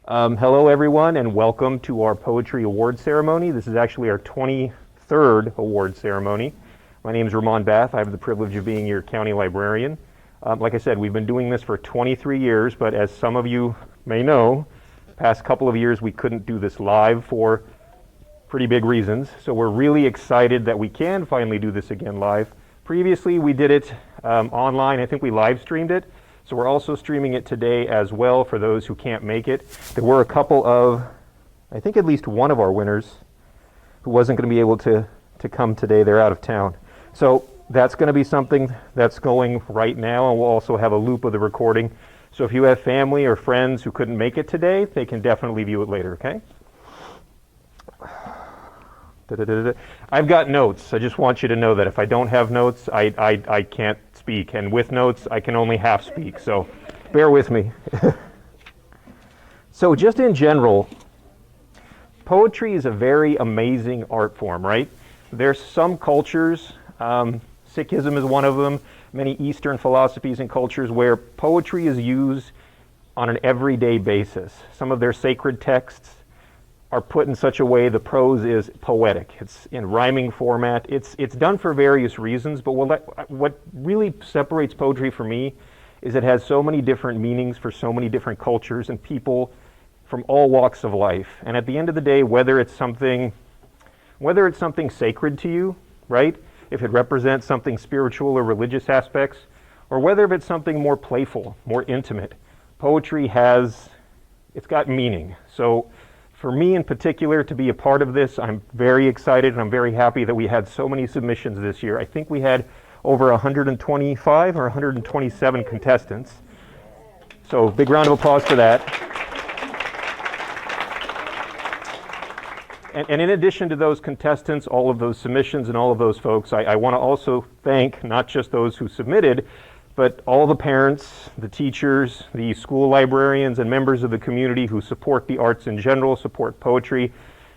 Hello everyone and welcome to our Poetry Award Ceremony. This is actually our 23rd award ceremony. My name is Ramon Bath. I have the privilege of being your county librarian. Like I said, we've been doing this for 23 years, but as some of you may know, the past couple of years we couldn't do this live for pretty big reasons. So we're really excited that we can finally do this again live. Previously we did it online. I think we live streamed it. So we're also streaming it today as well for those who can't make it. There were a couple of, I think at least one of our winners who wasn't going to be able to come today. They're out of town. So that's going to be something that's going right now, and we'll also have a loop of the recording. So if you have family or friends who couldn't make it today, they can definitely view it later, okay? I've got notes. I just want you to know that if I don't have notes, I can't speak, and with notes I can only half speak, so bear with me. So just in general, poetry is a very amazing art form, right? There's some cultures, Sikhism is one of them, many Eastern philosophies and cultures where poetry is used on an everyday basis. Some of their sacred texts are put in such a way the prose is poetic. It's in rhyming format. It's done for various reasons, but what really separates poetry for me is it has so many different meanings for so many different cultures and people from all walks of life. And at the end of the day, whether it's something sacred to you, right? If it represents something spiritual or religious aspects, or whether if it's something more playful, more intimate, poetry it's got meaning. So for me in particular to be a part of this, I'm very excited and I'm very happy that we had so many submissions this year. I think we had over 125 or 127 contestants. So big round of applause for that. And in addition to those contestants, all of those submissions and all of those folks, I want to also thank not just those who submitted, but all the parents, the teachers, the school librarians, and members of the community who support the arts in general, support poetry.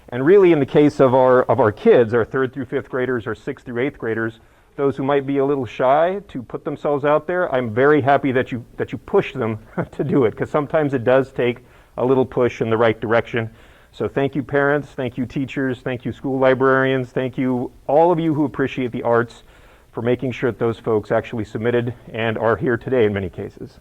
And really in the case of our kids, our 3rd through 5th graders, our 6th through 8th graders, those who might be a little shy to put themselves out there, I'm very happy that you push them to do it, because sometimes it does take a little push in the right direction. So thank you parents, thank you teachers, thank you school librarians, thank you all of you who appreciate the arts for making sure that those folks actually submitted and are here today in many cases.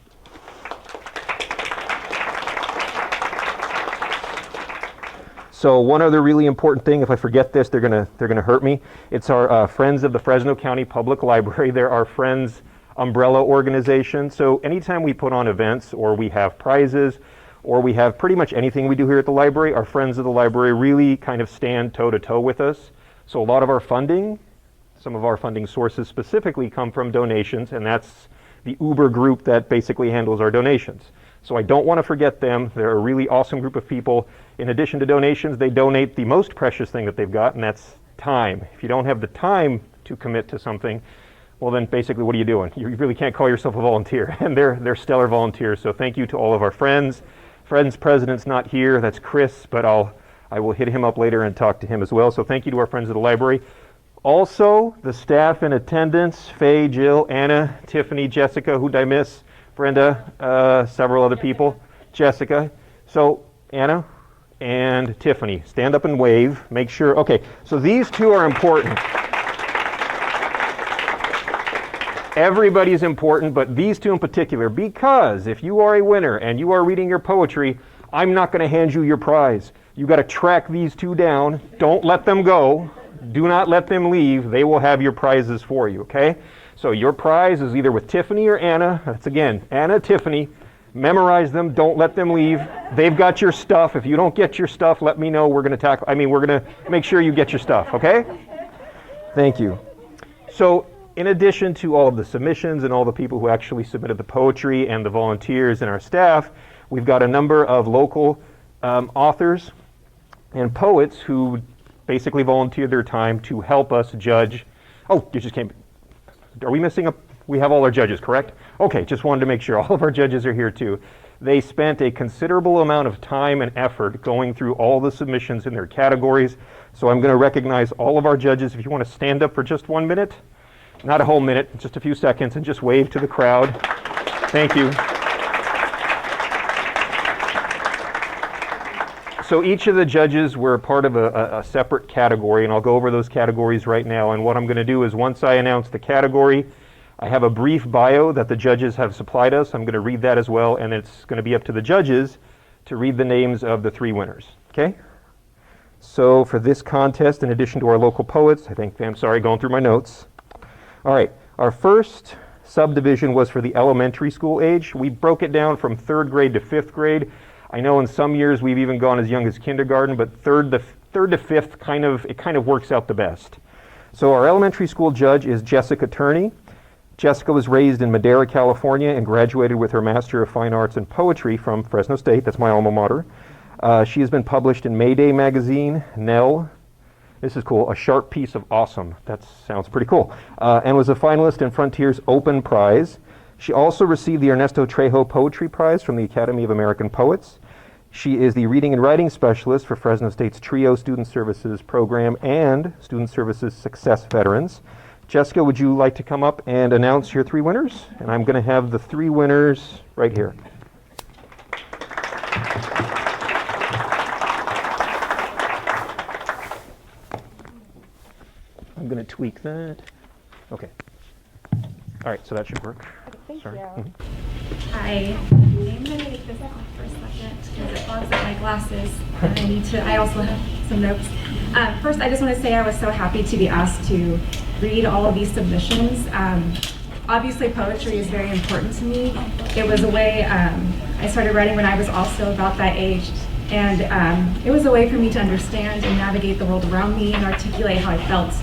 So one other really important thing, if I forget this, they're gonna hurt me. It's our Friends of the Fresno County Public Library. They're our Friends umbrella organization. So anytime we put on events or we have prizes or we have pretty much anything we do here at the library, our Friends of the Library really kind of stand toe-to-toe with us. So a lot of our funding, some of our funding sources specifically come from donations, and that's the Uber group that basically handles our donations. So I don't want to forget them. They're a really awesome group of people. In addition to donations, they donate the most precious thing that they've got, and that's time. If you don't have the time to commit to something, well then basically what are you doing? You really can't call yourself a volunteer, and they're stellar volunteers. So thank you to all of our friends. Friends president's not here, that's Chris, but I will hit him up later and talk to him as well. So thank you to our friends of the library. Also, the staff in attendance, Faye, Jill, Anna, Tiffany, Jessica, who did I miss? Brenda, several other people, Jessica. So Anna and Tiffany, stand up and wave, make sure, okay, so these two are important. Everybody's important, but these two in particular, because if you are a winner and you are reading your poetry, I'm not going to hand you your prize. You got to track these two down, don't let them go. Do not let them leave. They will have your prizes for you, okay? So your prize is either with Tiffany or Anna. That's again, Anna, Tiffany. Memorize them. Don't let them leave. They've got your stuff. If you don't get your stuff, let me know. We're going to make sure you get your stuff, okay? Thank you. So in addition to all of the submissions and all the people who actually submitted the poetry and the volunteers and our staff, we've got a number of local authors and poets who basically volunteered their time to help us judge. Oh, you just came. Are we missing we have all our judges, correct? Okay, just wanted to make sure all of our judges are here too. They spent a considerable amount of time and effort going through all the submissions in their categories. So I'm going to recognize all of our judges. If you want to stand up for just 1 minute, not a whole minute, just a few seconds, and just wave to the crowd. Thank you. So each of the judges were part of a separate category, and I'll go over those categories right now. And what I'm going to do is once I announce the category, I have a brief bio that the judges have supplied us. I'm going to read that as well, and it's going to be up to the judges to read the names of the 3 winners. Okay? So for this contest, in addition to our local poets, I'm going through my notes. All right, our first subdivision was for the elementary school age. We broke it down from 3rd grade to 5th grade. I know in some years we've even gone as young as kindergarten, but third to 5th kind of works out the best. So our elementary school judge is Jessica Turney. Jessica was raised in Madera, California, and graduated with her Master of Fine Arts in Poetry from Fresno State. That's my alma mater. She has been published in Mayday Magazine, Nell. This is cool. A Sharp Piece of Awesome. That sounds pretty cool. And was a finalist in Frontier's Open Prize. She also received the Ernesto Trejo Poetry Prize from the Academy of American Poets. She is the Reading and Writing Specialist for Fresno State's TRIO Student Services Program and Student Services Success Veterans. Jessica, would you like to come up and announce your 3 winners? And I'm going to have the 3 winners right here. I'm going to tweak that. Okay. All right, so that should work. Thank Sorry. you. Mm-hmm. Hi. I'm going to take this off for a second because it clogs up my glasses, and I also have some notes. First, I just want to say I was so happy to be asked to read all of these submissions. Obviously, poetry is very important to me. It was a way, I started writing when I was also about that age, and it was a way for me to understand and navigate the world around me and articulate how I felt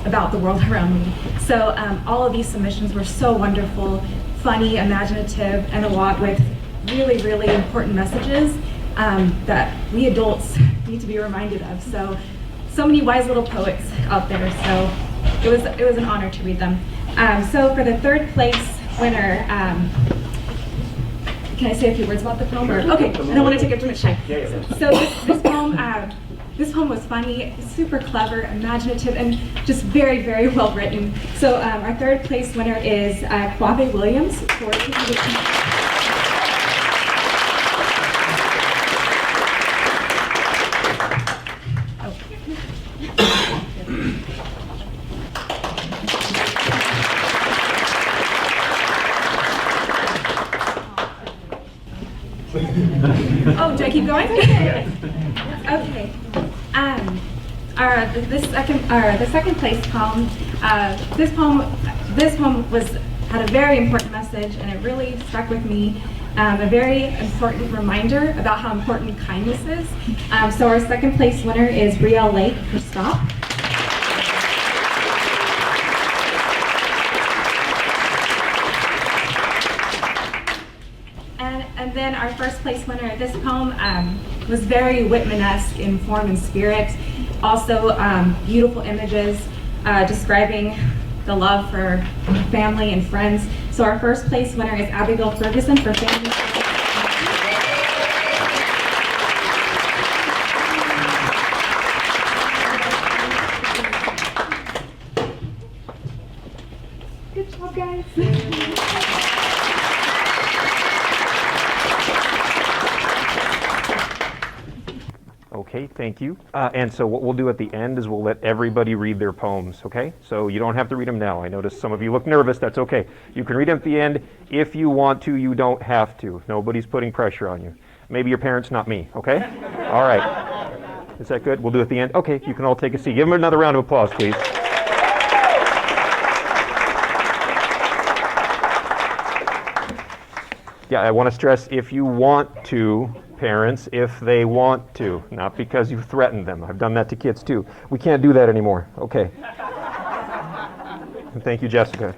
about the world around me. So all of these submissions were so wonderful, funny, imaginative, and a lot with really, really important messages that we adults need to be reminded of. So many wise little poets out there, so it was an honor to read them. So for the 3rd place winner, can I say a few words about the poem? Okay, I don't want to take up too much time. So this poem was funny, super clever, imaginative, and just very, very well written. So our 3rd place winner is Quave Williams for Oh, do I keep going? Okay. The second place poem. This poem had a very important message, and it really stuck with me. A very important reminder about how important kindness is. So our 2nd place winner is Brielle Lake for Stop. And then our 1st place winner, this poem was very Whitman-esque in form and spirit. Also beautiful images describing the love for family and friends. So our 1st place winner is Abi-Gail Ferguson for Family. Good job, guys. Okay, thank you. And so what we'll do at the end is we'll let everybody read their poems, okay? So you don't have to read them now. I noticed some of you look nervous. That's okay. You can read them at the end. If you want to, you don't have to. Nobody's putting pressure on you. Maybe your parents, not me, okay? All right. Is that good? We'll do it at the end. Okay, you can all take a seat. Give them another round of applause, please. Yeah, I want to stress, if you want to, parents, if they want to, not because you threatened them. I've done that to kids too. We can't do that anymore. Okay. And thank you, Jessica.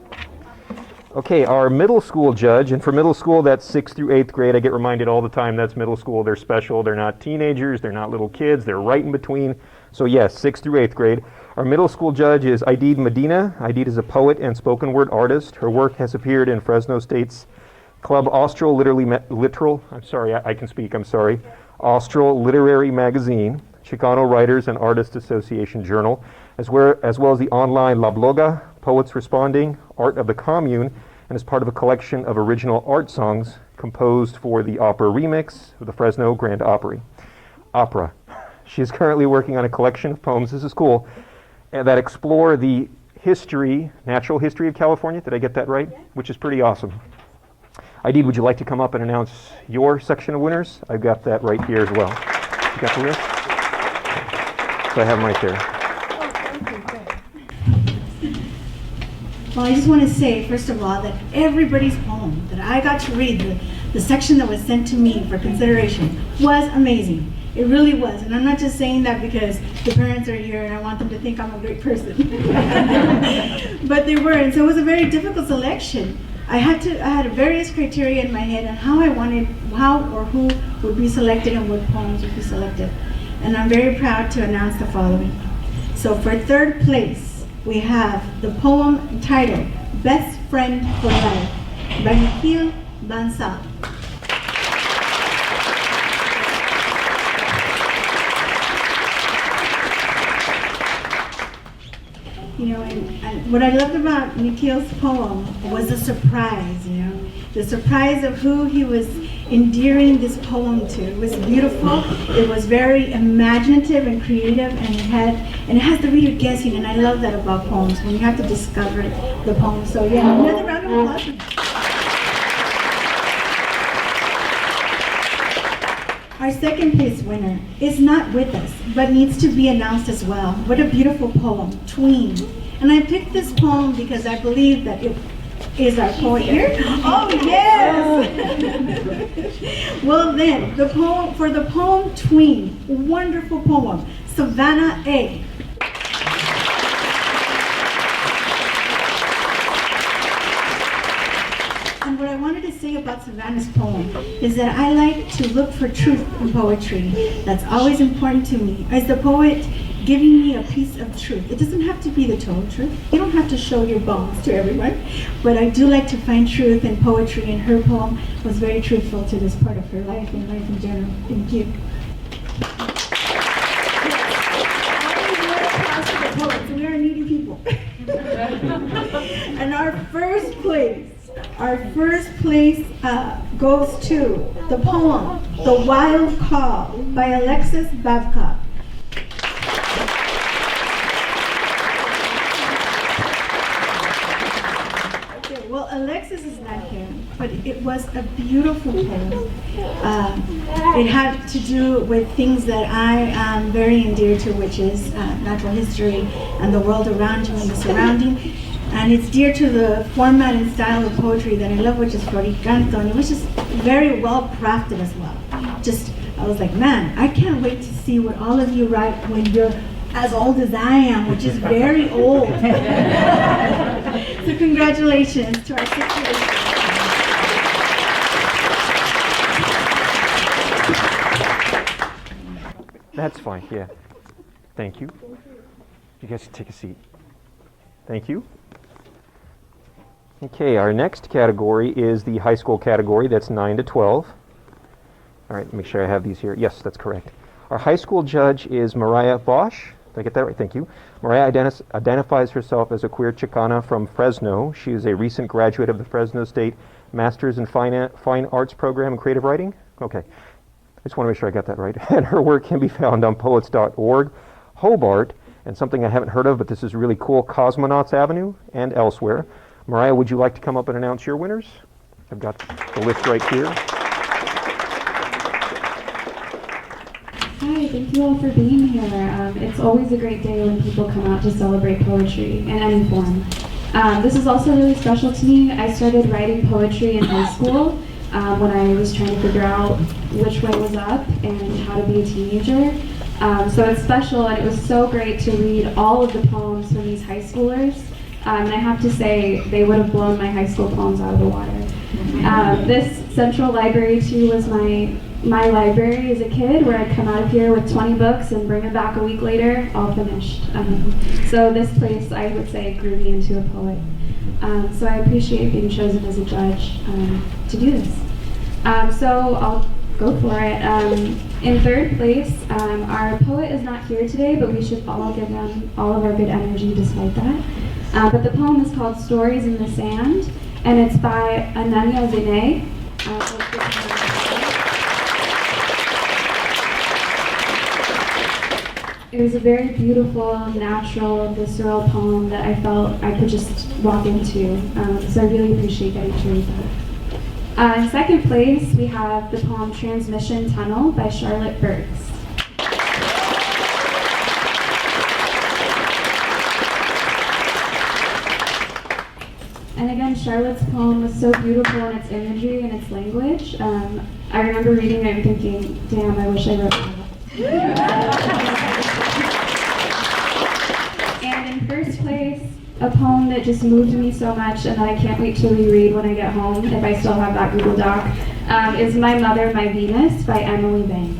Okay, our middle school judge, and for middle school, that's 6th through 8th grade. I get reminded all the time that's middle school. They're special. They're not teenagers. They're not little kids. They're right in between. So yes, 6th through 8th grade. Our middle school judge is Aidid Medina. Aidid is a poet and spoken word artist. Her work has appeared in Fresno State's Club Austral Austral Literary Magazine, Chicano Writers and Artists Association Journal, as well as the online La Bloga, Poets Responding, Art of the Commune, and is part of a collection of original art songs composed for the opera remix of the Fresno Grand Opry. opera. She is currently working on a collection of poems, this is cool, that explore the history, natural history of California. Did I get that right? Yeah. Which is pretty awesome. Ideed, would you like to come up and announce your section of winners? I've got that right here as well. You got the list? So I have them right there. Well, I just want to say, first of all, that everybody's poem that I got to read, the section that was sent to me for consideration, was amazing. It really was. And I'm not just saying that because the parents are here and I want them to think I'm a great person. But they were, and so it was a very difficult selection. I had various criteria in my head on how or who would be selected and what poems would be selected. And I'm very proud to announce the following. So for third place, we have the poem entitled Best Friend for Life by Nikhil. You know, and what I loved about Nikhil's poem was the surprise, you know, the surprise of who he was endearing this poem to. It was beautiful, it was very imaginative and creative, and it has the reader guessing, and I love that about poems, when you have to discover the poem. So yeah, another round of applause. Our second place winner is not with us, but needs to be announced as well. What a beautiful poem, Tween. And I picked this poem because I believe that it is our poet here. Oh, yes! Well then, for the poem Tween, wonderful poem, Savannah A. And what I wanted to say about Savannah's poem is that I like to look for truth in poetry. That's always important to me. As the poet giving me a piece of truth. It doesn't have to be the total truth. You don't have to show your bones to everyone. But I do like to find truth in poetry, and her poem was very truthful to this part of her life and life in general. Thank you. We are needy people. And our first place goes to the poem, The Wild Call by Alexis Babcock. Okay, well, Alexis is not here, but it was a beautiful poem. It had to do with things that I am very endeared to, which is natural history and the world around you and the surrounding. And it's dear to the format and style of poetry that I love, which is floricanto, and it was just very well crafted as well. I was like, man, I can't wait to see what all of you write when you're as old as I am, which is very old. So congratulations to our 6 years. That's fine, yeah. Thank you. You guys take a seat. Thank you. Okay, our next category is the high school category. That's 9 to 12. All right, make sure I have these here. Yes, that's correct. Our high school judge is Mariah Bosch. Did I get that right? Thank you. Mariah identifies herself as a queer Chicana from Fresno. She is a recent graduate of the Fresno State Masters in Fine Arts Program in Creative Writing. Okay, I just want to make sure I got that right. And her work can be found on poets.org, Hobart, and something I haven't heard of, but this is really cool, Cosmonauts Avenue, and elsewhere. Mariah, would you like to come up and announce your winners? I've got the list right here. Hi, thank you all for being here. It's always a great day when people come out to celebrate poetry in any form. This is also really special to me. I started writing poetry in high school when I was trying to figure out which way was up and how to be a teenager. So it's special, and it was so great to read all of the poems from these high schoolers. And I have to say, they would have blown my high school poems out of the water. This Central Library, too, was my library as a kid, where I'd come out of here with 20 books and bring them back a week later, all finished. So this place, I would say, grew me into a poet. So I appreciate being chosen as a judge to do this. So I'll go for it. In third place, our poet is not here today, but we should all give them all of our good energy despite that. But the poem is called Stories in the Sand, and it's by Ananya. It was a very beautiful, natural, visceral poem that I felt I could just walk into. So I really appreciate getting to read that. In second place, we have the poem Transmission Tunnel by Charlotte Burks. And again, Charlotte's poem was so beautiful in its imagery and its language. I remember reading it and thinking, damn, I wish I wrote that. And in first place, a poem that just moved me so much and that I can't wait to reread when I get home, if I still have that Google Doc, is My Mother, My Venus by Emily Bang.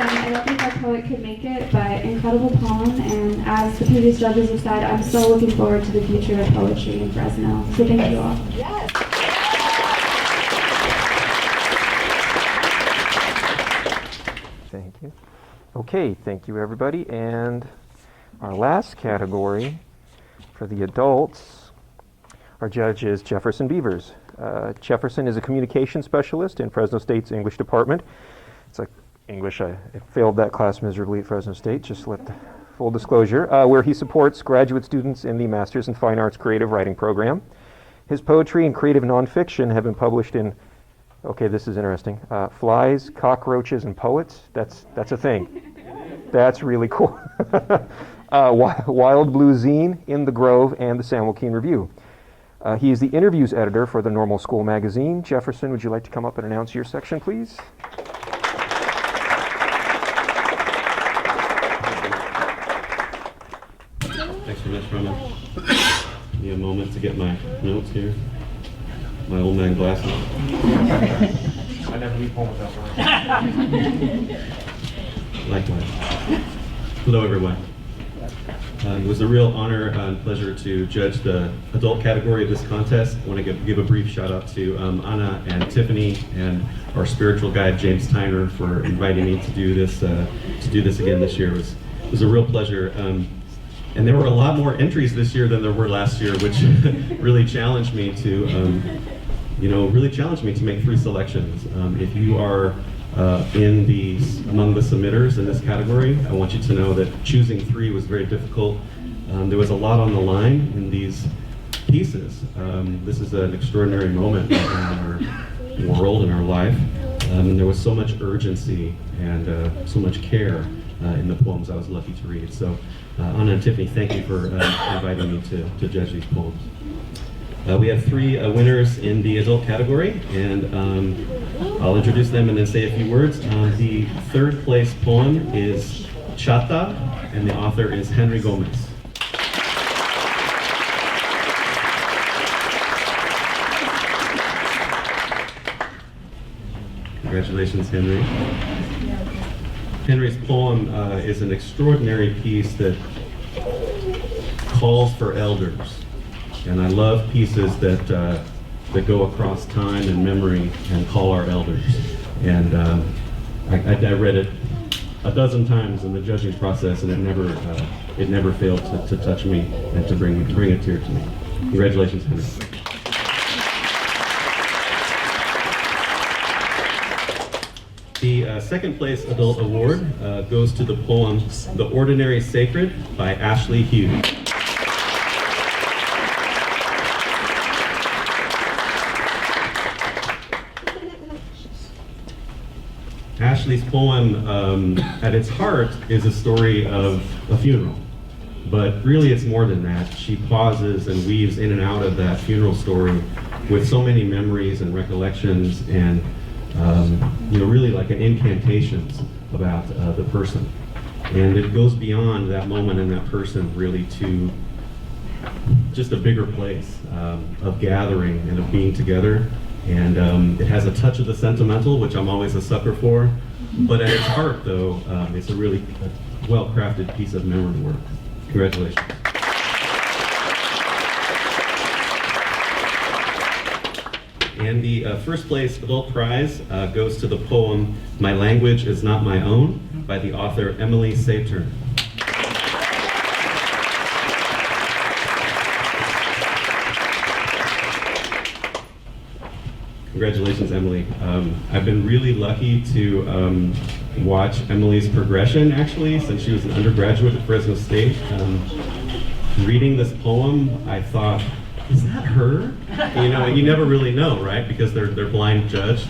I don't think our poet could make it, but incredible poem, and as the previous judges have said, I'm so looking forward to the future of poetry in Fresno. So thank you all. Yes. Thank you. Okay, thank you everybody. And our last category for the adults, our judge is Jefferson Beavers. Jefferson is a communication specialist in Fresno State's English department. It's like English, I failed that class miserably at Fresno State, just let the full disclosure, where he supports graduate students in the Masters in Fine Arts Creative Writing program. His poetry and creative nonfiction have been published in, okay, this is interesting, Flies, Cockroaches, and Poets. That's a thing. That's really cool. Wild Blue Zine, In the Grove, and the San Joaquin Review. He is the interviews editor for the Normal School magazine. Jefferson, would you like to come up and announce your section, please? Thanks very much, Rama. Give me a moment to get my notes here. My old man glasses. I never leave home without one. Likewise. Hello, everyone. It was a real honor and pleasure to judge the adult category of this contest. I want to give a brief shout out to Anna and Tiffany and our spiritual guide James Tyner for inviting me to do this again this year. It was a real pleasure. And there were a lot more entries this year than there were last year, which really challenged me to, make 3 selections. If you are among the submitters in this category, I want you to know that choosing 3 was very difficult. There was a lot on the line in these pieces. This is an extraordinary moment in our world, in our life. And there was so much urgency and so much care in the poems I was lucky to read. So Anna and Tiffany, thank you for inviting me to judge these poems. We have 3 winners in the adult category, and I'll introduce them and then say a few words. The 3rd place poem is Chata, and the author is Henry Gomez. Congratulations, Henry. Henry's poem is an extraordinary piece that calls for elders. And I love pieces that go across time and memory and call our elders. And I read it a dozen times in the judging process, and it never failed to touch me and to bring a tear to me. Congratulations, Henry. The 2nd place adult award goes to the poem The Ordinary Sacred by Ashley Hughes. Ashley's poem, at its heart, is a story of a funeral. But really it's more than that. She pauses and weaves in and out of that funeral story with so many memories and recollections and really like an incantations about the person. And it goes beyond that moment and that person really to just a bigger place of gathering and of being together. And it has a touch of the sentimental, which I'm always a sucker for. But at its heart, though, it's a really well-crafted piece of memory work. Congratulations. And the 1st place adult prize goes to the poem My Language Is Not My Own by the author Emily Saturn. Congratulations, Emily. I've been really lucky to watch Emily's progression, actually, since she was an undergraduate at Fresno State. Reading this poem, I thought, is that her? You know, and you never really know, right? Because they're blind judged.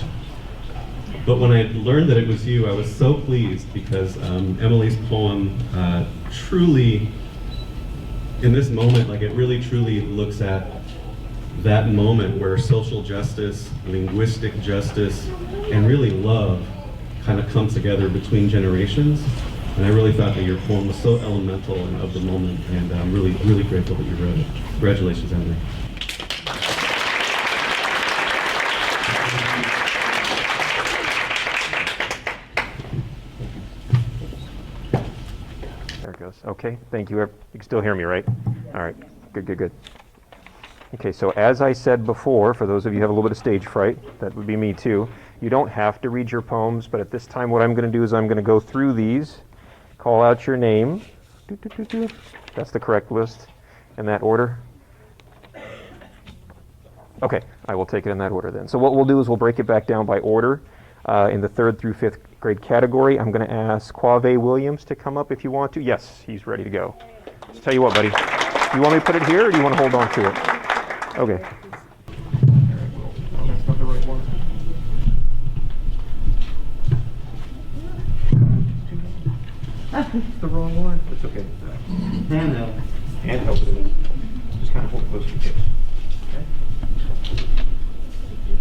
But when I learned that it was you, I was so pleased because Emily's poem truly, in this moment, like it really truly looks at that moment where social justice, linguistic justice, and really love kind of come together between generations. And I really thought that your poem was so elemental and of the moment, and I'm really, really grateful that you wrote it. Congratulations, Emily. There it goes. Okay, thank you. You can still hear me, right? All right, good, good, good. Okay, so as I said before, for those of you who have a little bit of stage fright, that would be me too, you don't have to read your poems, but at this time what I'm going to do is I'm going to go through these, call out your name. That's the correct list in that order. Okay, I will take it in that order then. So what we'll do is we'll break it back down by order in the 3rd through 5th grade category. I'm going to ask Quave Williams to come up if you want to. Yes, he's ready to go. Let's tell you what, buddy. Do you want me to put it here or do you want to hold on to it? Okay. That's not the right one. It's the wrong one. It's okay. Handheld. Handheld it is. Just kind of hold close to your kids. Okay?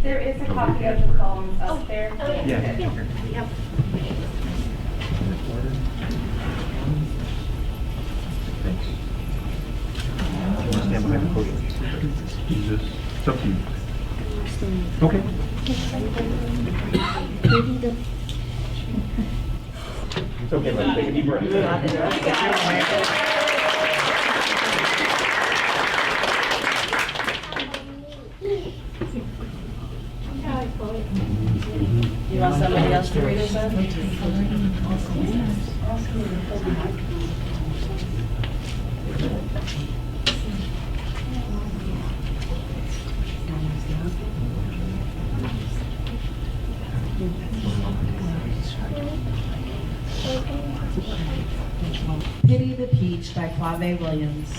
There is a copy of the poems up there. Yeah. Yep. Thanks. You want to stand behind the podium? Jesus. It's up to you. Okay. It's okay, let's take a deep breath. You want somebody else to read it, son? Pitty the Peach by Quave Williams.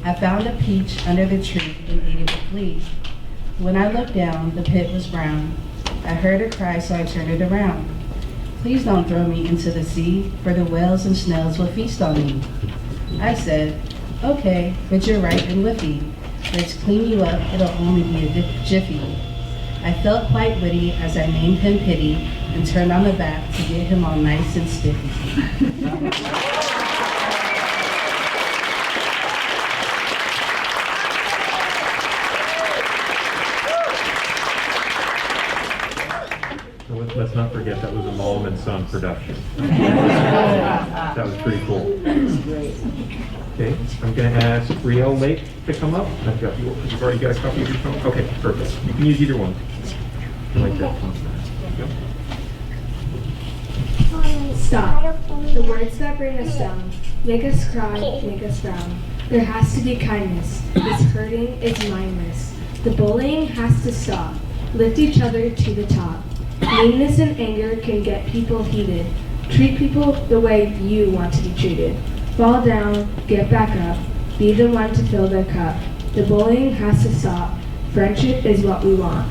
I found a peach under the tree and ate it with glee. When I looked down, the pit was brown. I heard her cry, so I turned it around. Please don't throw me into the sea, for the whales and snails will feast on me. I said, okay, but you're ripe and whiffy. Let's clean you up, it'll only be a jiffy. I felt quite witty as I named him Pitty and turned on the back to get him all nice and spiffy. Let's not forget that was a Mom and Son production. That was pretty cool. Okay, I'm going to ask Brielle Lake to come up. I've got you've already got a copy of your phone? Okay, perfect. You can use either one. I like that one. Stop. The words that bring us down make us cry, make us frown. There has to be kindness. It's hurting, it's mindless. The bullying has to stop. Lift each other to the top. Meanness and anger can get people heated. Treat people the way you want to be treated. Fall down, get back up. Be the one to fill their cup. The bullying has to stop. Friendship is what we want.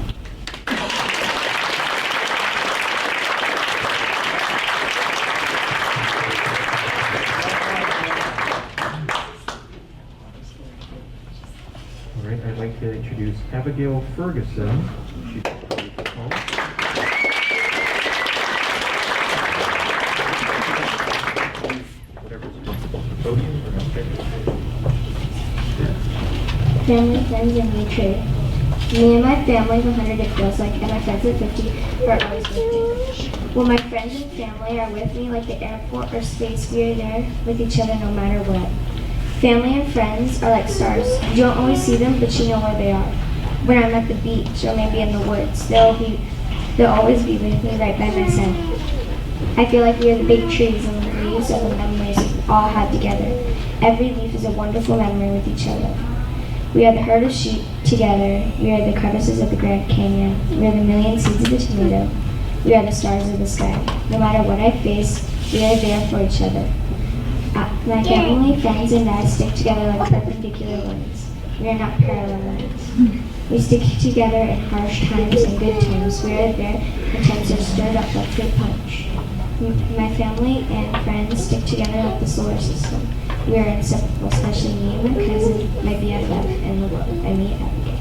All right, I'd like to introduce Abi-Gail Ferguson. She's Family, friends, and nature. Me and my family of 100 it feels like, and my friends of 50 are always with me. When my friends and family are with me, like the airport or space, we are there with each other no matter what. Family and friends are like stars. You don't always see them, but you know where they are. When I'm at the beach or maybe in the woods, they'll always be with me right by my side. I feel like we are the big trees, and the leaves are the memories we all have together. Every leaf is a wonderful memory with each other. We are the herd of sheep together. We are the crevices of the Grand Canyon. We are the million seeds of the tomato. We are the stars of the sky. No matter what I face, we are there for each other. My family, friends, and I stick together like perpendicular lines. We are not parallel lines. We stick together in harsh times and good times. We are there when times are stirred up like fruit punch. My family and friends stick together like the solar system. We are inseparable, especially me and my cousin, my BFF, and the world. I mean, Abi-Gail.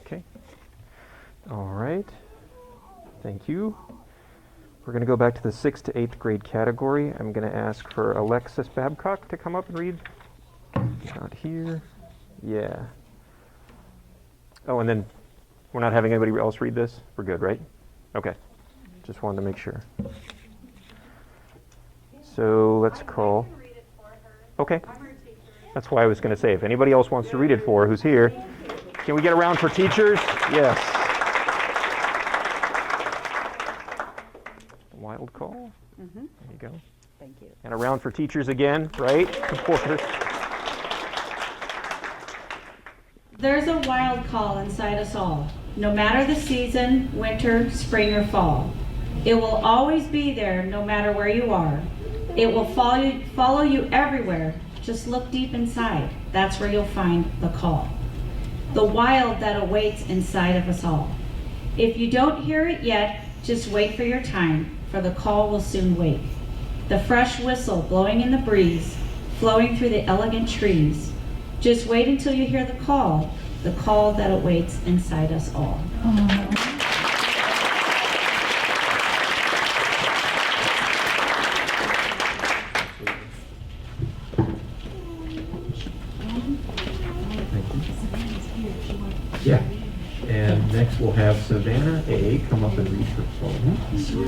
Okay. All right. Thank you. We're going to go back to the 6th to 8th grade category. I'm going to ask for Alexis Babcock to come up and read. Out here. Yeah. Oh, and then we're not having anybody else read this? We're good, right? Okay. Just wanted to make sure. So let's call. Okay. That's why I was going to say, if anybody else wants to read it for her who's here, can we get a round for teachers? Yes. Wild call. Mm-hmm. There you go. Thank you. And a round for teachers again, right? Supporters. There's a wild call inside us all. No matter the season, winter, spring, or fall. It will always be there no matter where you are. It will follow you everywhere. Just look deep inside. That's where you'll find the call. The wild that awaits inside of us all. If you don't hear it yet, just wait for your time, for the call will soon wake. The fresh whistle blowing in the breeze, flowing through the elegant trees. Just wait until you hear the call that awaits inside us all. Yeah. And next we'll have Savannah A come up and read her poem.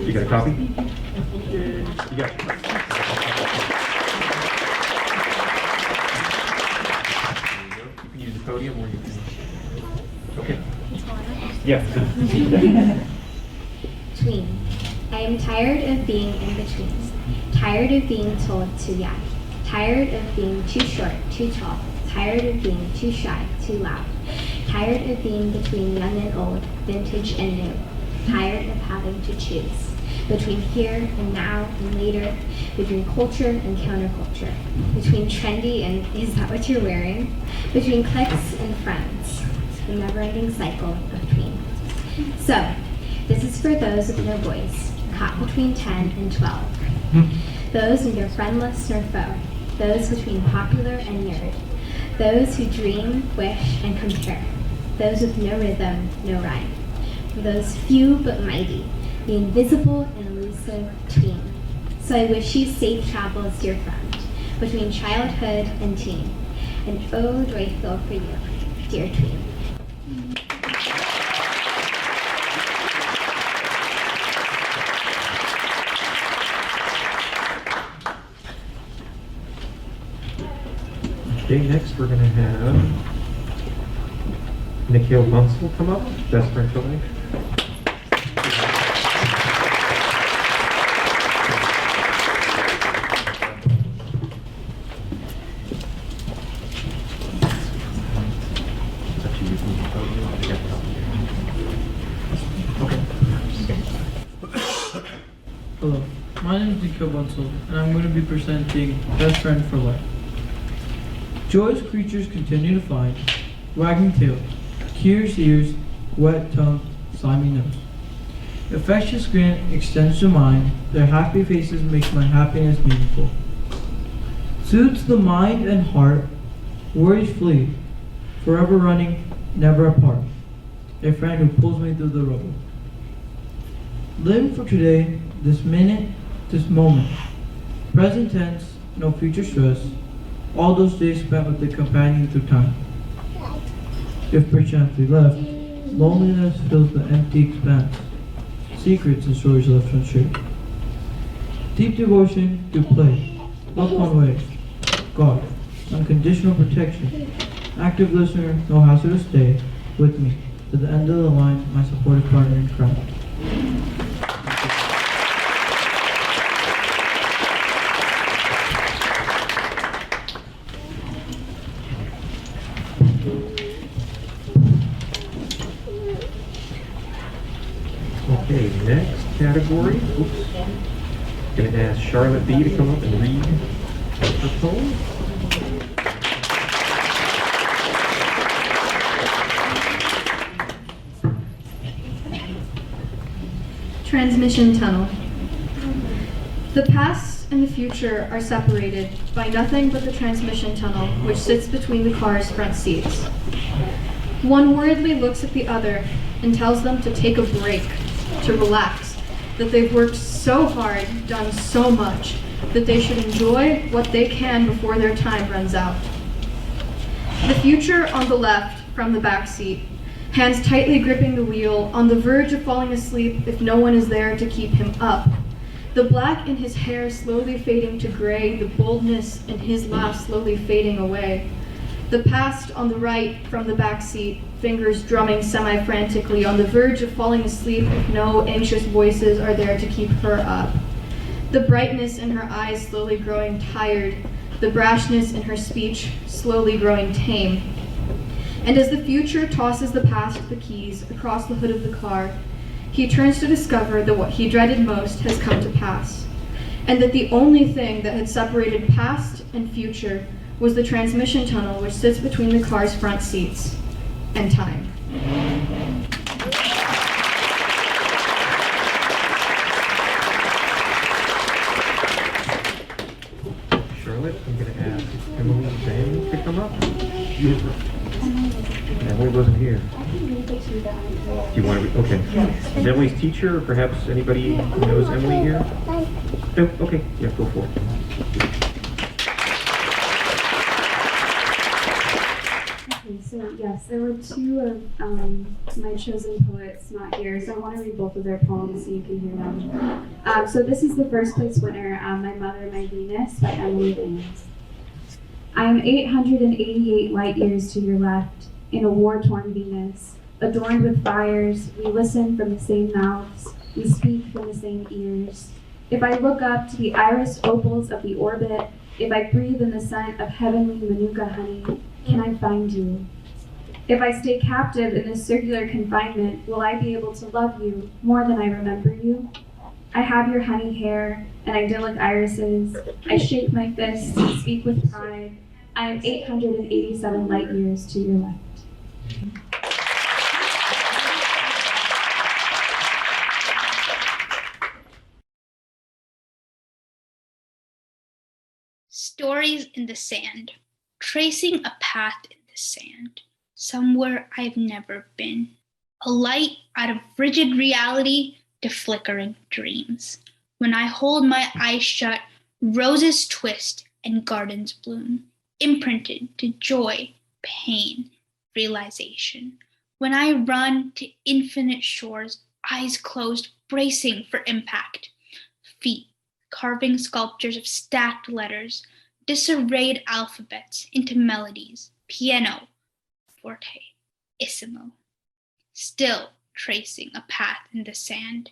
You got a copy? You got it. You can use the podium or you can. Okay. Yeah. Tween. I am tired of being in between. Tired of being told to yak. Tired of being too short, too tall. Tired of being too shy, too loud. Tired of being between young and old, vintage and new. Tired of having to choose between here and now and later, between culture and counterculture, between trendy and is that what you're wearing, between cliques and friends, the never-ending cycle of tween. So, this is for those with no voice, caught between 10 and 12. Those neither friendless nor foe, those between popular and nerd, those who dream, wish, and compare, those with no rhythm, no rhyme. For those few but mighty, the invisible and elusive tween. So I wish you safe travels, dear friend, between childhood and teen. And oh, do I feel for you, dear tween. Okay, next we're going to have Nikhil will come up, best friend for life. Hello, my name is Nikhil and I'm going to be presenting Best Friend for Life. Joyous creatures continue to find wagging tail, curious ears, wet tongue, slimy nose. Infectious grin extends to mine, their happy faces make my happiness meaningful. Soothes the mind and heart, worries flee, forever running, never apart. A friend who pulls me through the rubble. Living for today, this minute, this moment. Present tense, no future stress. All those days spent with the companion through time. If perchance we left, loneliness fills the empty expanse. Secrets and stories left unshared. Deep devotion to play, love one way. God, unconditional protection. Active listener, no hazardous day. With me, to the end of the line, my supportive partner in crime. Okay, next category. Oops. Gonna ask Charlotte B to come up and read her poem. Transmission tunnel. The past and the future are separated by nothing but the transmission tunnel which sits between the car's front seats. One worriedly looks at the other and tells them to take a break, to relax, that they've worked so hard, done so much, that they should enjoy what they can before their time runs out. The future on the left from the back seat, hands tightly gripping the wheel, on the verge of falling asleep if no one is there to keep him up. The black in his hair slowly fading to gray, the boldness in his laugh slowly fading away. The past on the right from the back seat, fingers drumming semi-frantically, on the verge of falling asleep if no anxious voices are there to keep her up. The brightness in her eyes slowly growing tired, the brashness in her speech slowly growing tame. And as the future tosses the past the keys across the hood of the car, he turns to discover that what he dreaded most has come to pass, and that the only thing that had separated past and future was the transmission tunnel which sits between the car's front seats and time. Charlotte, I'm going to ask Emily and Van to come up. Emily wasn't here. Do you want to read? Okay. Is Emily's teacher, or perhaps anybody who knows Emily here? No? Okay. Yeah, go for it. Okay, so yes, there were two of my chosen poets not here, so I want to read both of their poems so you can hear them. So this is the first place winner, My Mother, My Venus by Emily Vance. I am 888 light years to your left, in a war-torn Venus, adorned with fires. We listen from the same mouths, we speak from the same ears. If I look up to the iris opals of the orbit, if I breathe in the scent of heavenly manuka honey, can I find you? If I stay captive in this circular confinement, will I be able to love you more than I remember you? I have your honey hair and idyllic irises. I shake my fists, speak with pride. I am 887 light years to your left. Stories in the sand, tracing a path in the sand, somewhere I've never been. A light out of rigid reality to flickering dreams. When I hold my eyes shut, roses twist and gardens bloom, imprinted to joy, pain, realization. When I run to infinite shores, eyes closed, bracing for impact. Feet carving sculptures of stacked letters, disarrayed alphabets into melodies, piano, fortissimo. Still tracing a path in the sand,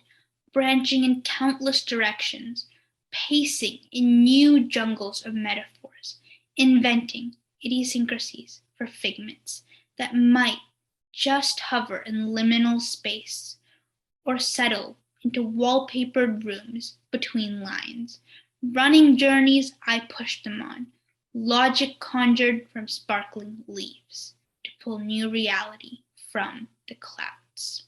branching in countless directions, pacing in new jungles of metaphors, inventing idiosyncrasies for figments that might just hover in liminal space or settle into wallpapered rooms between lines. Running journeys I pushed them on, logic conjured from sparkling leaves to pull new reality from the clouds.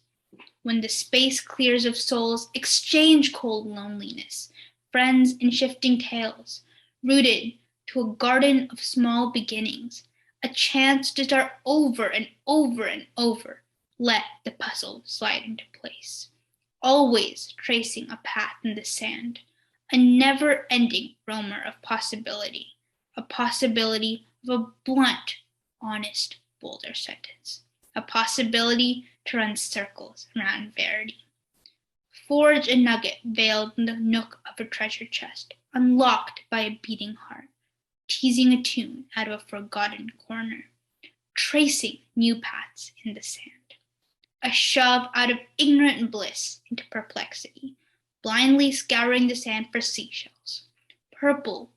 When the space clears of souls, exchange cold loneliness, friends in shifting tales, rooted to a garden of small beginnings, a chance to start over and over and over, let the puzzle slide into place. Always tracing a path in the sand, a never-ending roamer of possibility, a possibility of a blunt, honest, bolder sentence, a possibility to run circles around verity. Forge a nugget veiled in the nook of a treasure chest, unlocked by a beating heart, teasing a tune out of a forgotten corner, tracing new paths in the sand. a shove out of ignorant bliss into perplexity, blindly scouring the sand for seashells. Purple,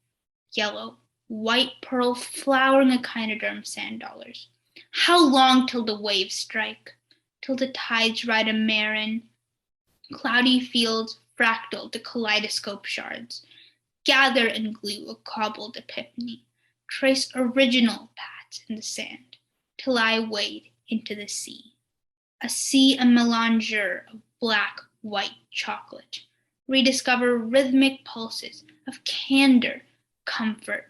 yellow, white pearl flowering echinoderm sand dollars. How long till the waves strike, till the tides ride a mare in? Cloudy fields fractal to kaleidoscope shards, gather and glue a cobbled epiphany, trace original paths in the sand, till I wade into the sea. A sea a melanger of black, white chocolate, rediscover rhythmic pulses of candor, comfort,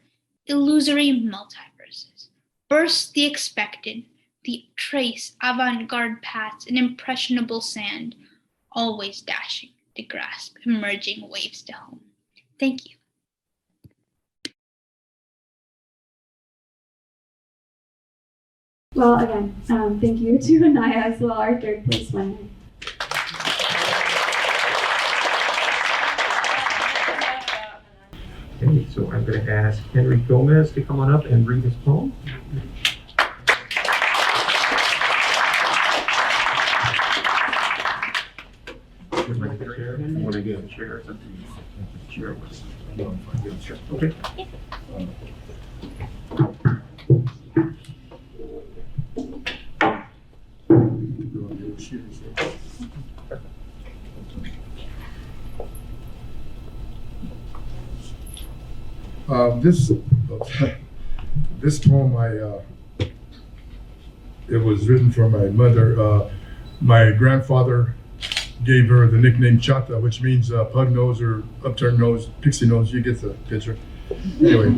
illusory multiverses, burst the expected, the trace avant-garde paths in impressionable sand, always dashing to grasp emerging waves to home. Thank you. Well, again, thank you to Ananya as well, our third place winner. Okay, so I'm going to ask Henry Gomez to come on up and read his poem. When I get a chair, okay. This poem, it was written for my mother. My grandfather gave her the nickname Chata, which means pug nose or upturned nose, pixie nose. You get the picture. Anyway,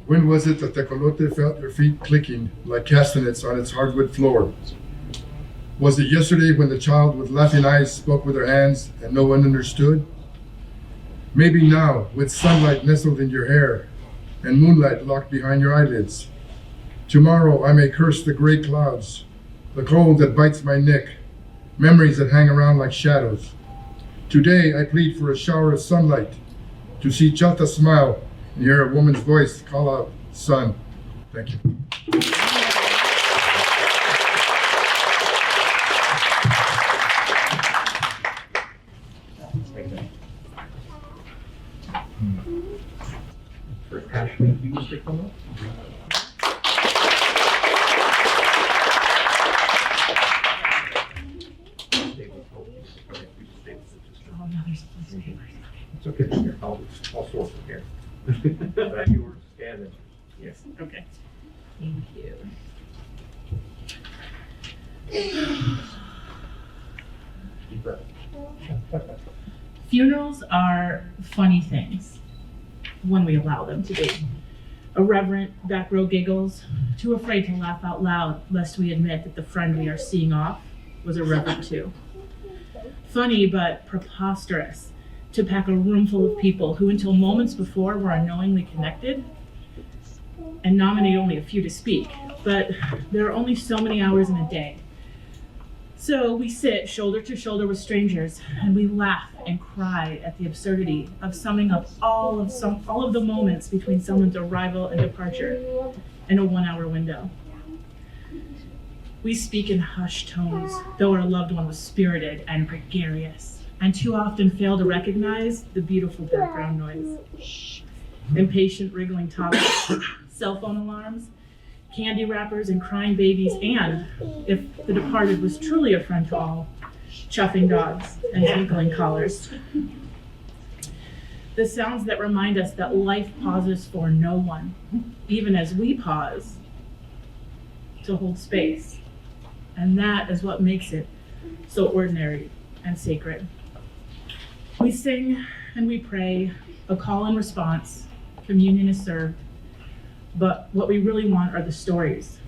when was it that Tecolote felt her feet clicking like castanets on its hardwood floor? Was it yesterday when the child with laughing eyes spoke with her hands and no one understood? Maybe now, with sunlight nestled in your hair and moonlight locked behind your eyelids. Tomorrow I may curse the gray clouds, the cold that bites my neck, memories that hang around like shadows. Today I plead for a shower of sunlight, to see Chata smile and hear a woman's voice call out, son. Thank you. For Ashley Hughes to come up. It's okay, here, I'll sort from here. That yours, scan it. Yes. Okay. Thank you. Deep breath. Funerals are funny things when we allow them to be. Irreverent back row giggles, too afraid to laugh out loud lest we admit that the friend we are seeing off was irreverent too. Funny but preposterous to pack a room full of people who until moments before were unknowingly connected and nominate only a few to speak, but there are only so many hours in a day. So we sit shoulder to shoulder with strangers and we laugh and cry at the absurdity of summing up all of the moments between someone's arrival and departure in a 1 hour window. We speak in hushed tones, though our loved one was spirited and gregarious, and too often fail to recognize the beautiful background noise. Impatient wriggling toddlers, cell phone alarms, candy wrappers and crying babies, and, if the departed was truly a friend to all, chuffing dogs and twinkling collars. The sounds that remind us that life pauses for no one, even as we pause to hold space. And that is what makes it so ordinary and sacred. We sing and we pray, a call and response, communion is served. But what we really want are the stories.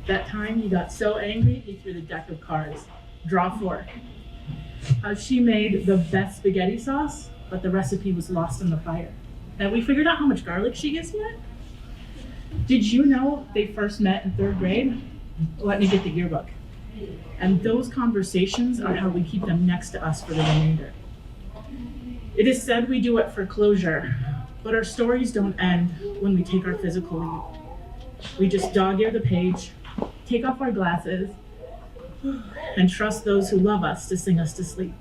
That time he got so angry, he threw the deck of cards. Draw 4. How she made the best spaghetti sauce, but the recipe was lost in the fire. Have we figured out how much garlic she gets yet? Did you know they first met in 3rd grade? Let me get the yearbook. And those conversations are how we keep them next to us for the remainder. It is said we do it for closure, but our stories don't end when we take our physical leave. We just dog-ear the page, take off our glasses, and trust those who love us to sing us to sleep.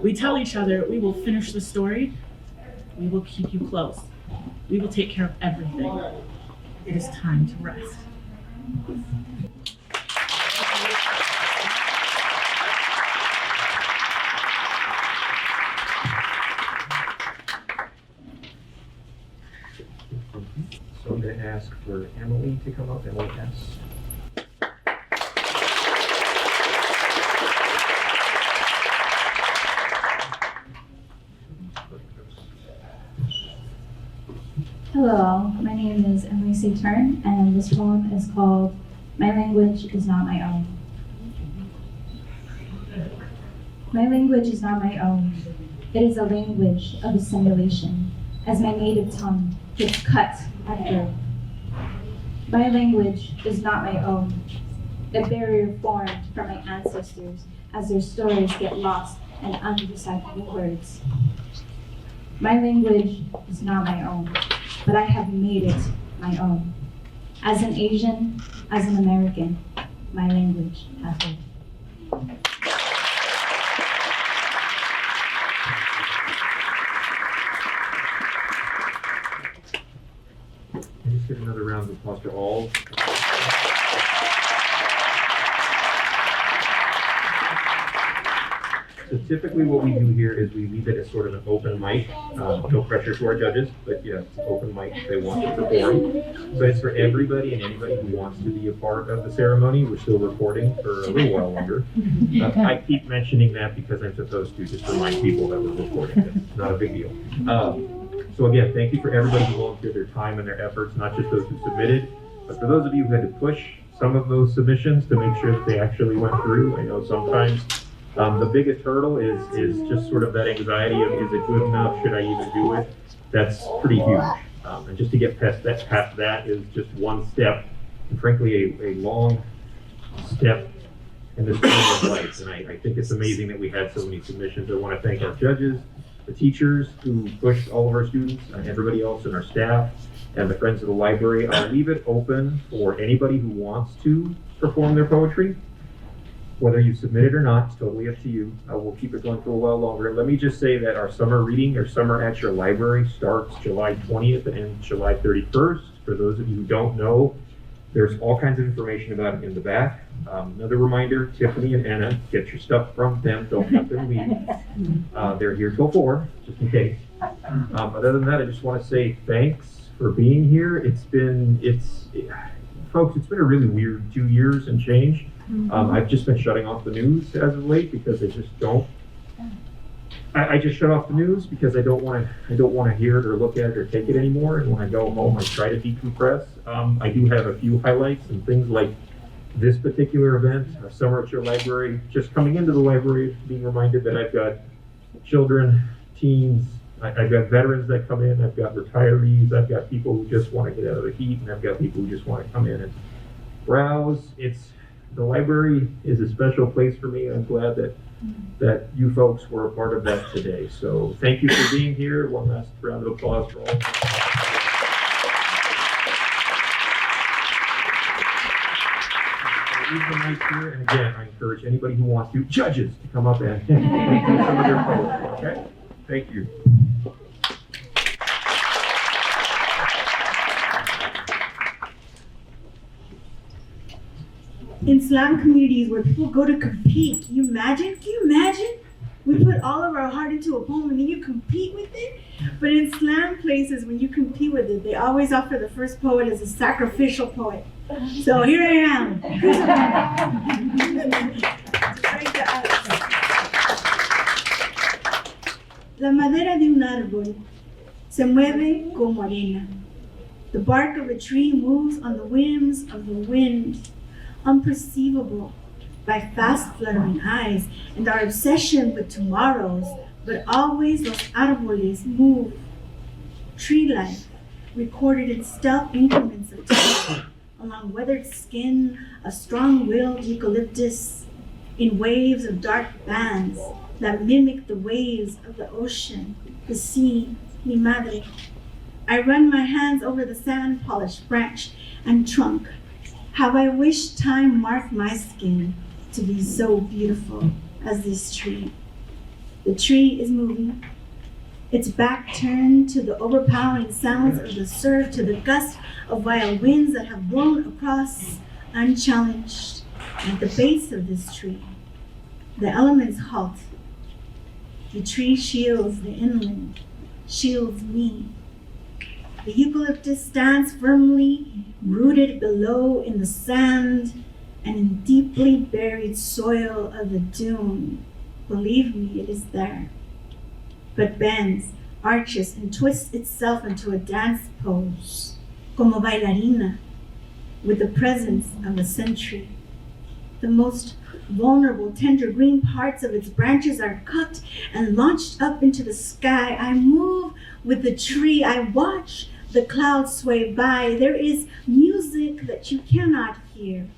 We tell each other we will finish the story, we will keep you close, we will take care of everything. It is time to rest. So I'm going to ask for Emily to come up. Emily S. Hello, my name is Emily Saturn, and this poem is called My Language is Not My Own. My language is not my own. It is a language of assimilation, as my native tongue gets cut at birth. My language is not my own. A barrier formed from my ancestors as their stories get lost in undecipherable words. My language is not my own, but I have made it my own. As an Asian, as an American, my language has lived. Let's give another round of applause to all. So typically what we do here is we leave it as sort of an open mic. No pressure to our judges, but yeah, it's an open mic if they want to perform. So it's for everybody and anybody who wants to be a part of the ceremony. We're still recording for a little while longer. I keep mentioning that because I'm supposed to just remind people that we're recording. It's not a big deal. So again, thank you for everybody who volunteered their time and their efforts, not just those who submitted, but for those of you who had to push some of those submissions to make sure that they actually went through. I know sometimes the biggest hurdle is just sort of that anxiety of, is it good enough? Should I even do it? That's pretty huge. And just to get past that is just one step, and frankly, a long step in this journey of life. And I think it's amazing that we had so many submissions. I want to thank our judges, the teachers who pushed all of our students, and everybody else in our staff, and the Friends of the Library. I'll leave it open for anybody who wants to perform their poetry. Whether you submit it or not, it's totally up to you. We'll keep it going for a while longer. Let me just say that our summer reading, or Summer at Your Library, starts July 20th and ends July 31st. For those of you who don't know, there's all kinds of information about it in the back. Another reminder, Tiffany and Anna, get your stuff from them. Don't let them leave. They're here till 4, just in case. Other than that, I just want to say thanks for being here. Folks, it's been a really weird 2 years and change. I've just been shutting off the news as of late because I just don't. I just shut off the news because I don't want to hear it or look at it or take it anymore. And when I go home, I try to decompress. I do have a few highlights and things like this particular event, our Summer at Your Library. Just coming into the library, being reminded that I've got children, teens. I've got veterans that come in. I've got retirees. I've got people who just want to get out of the heat, and I've got people who just want to come in and browse. The library is a special place for me. I'm glad that you folks were a part of that today. So thank you for being here. One last round of applause for all. I'll leave the mic here, and again, I encourage anybody who wants to, judges, to come up and do some of their poetry. Okay? Thank you. In slam communities where people go to compete, can you imagine? We put all of our heart into a poem and then you compete with it? But in slam places, when you compete with it, they always offer the first poet as a sacrificial poet. So here I am. La madera de un árbol se mueve como arena. The bark of a tree moves on the whims of the wind, unperceivable by fast fluttering eyes and our obsession with tomorrows, but always los árboles move. Tree life, recorded in stealth increments of time, along weathered skin of strong-willed eucalyptus, in waves of dark bands that mimic the waves of the ocean, the sea, mi madre. I run my hands over the sand-polished branch and trunk. How I wish time marked my skin, to be so beautiful as this tree. The tree is moving, its back turned to the overpowering sounds of the surf, to the gust of wild winds that have blown across unchallenged. At the base of this tree, the elements halt. The tree shields the inland, shields me. The eucalyptus stands firmly rooted below in the sand and in deeply buried soil of the dune. Believe me, it is there. But bends, arches, and twists itself into a dance pose, como bailarina, with the presence of a century. The most vulnerable, tender green parts of its branches are cut and launched up into the sky. I move with the tree. I watch the clouds sway by. There is music that you cannot hear.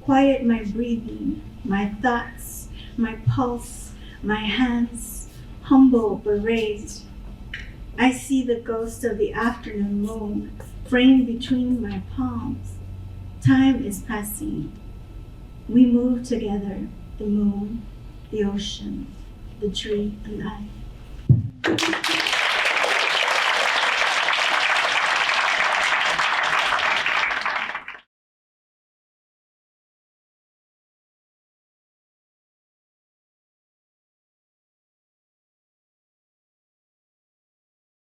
Quiet my breathing, my thoughts, my pulse, my hands, humble but raised. I see the ghost of the afternoon moon framed between my palms. Time is passing. We move together, the moon, the ocean, the tree, and I.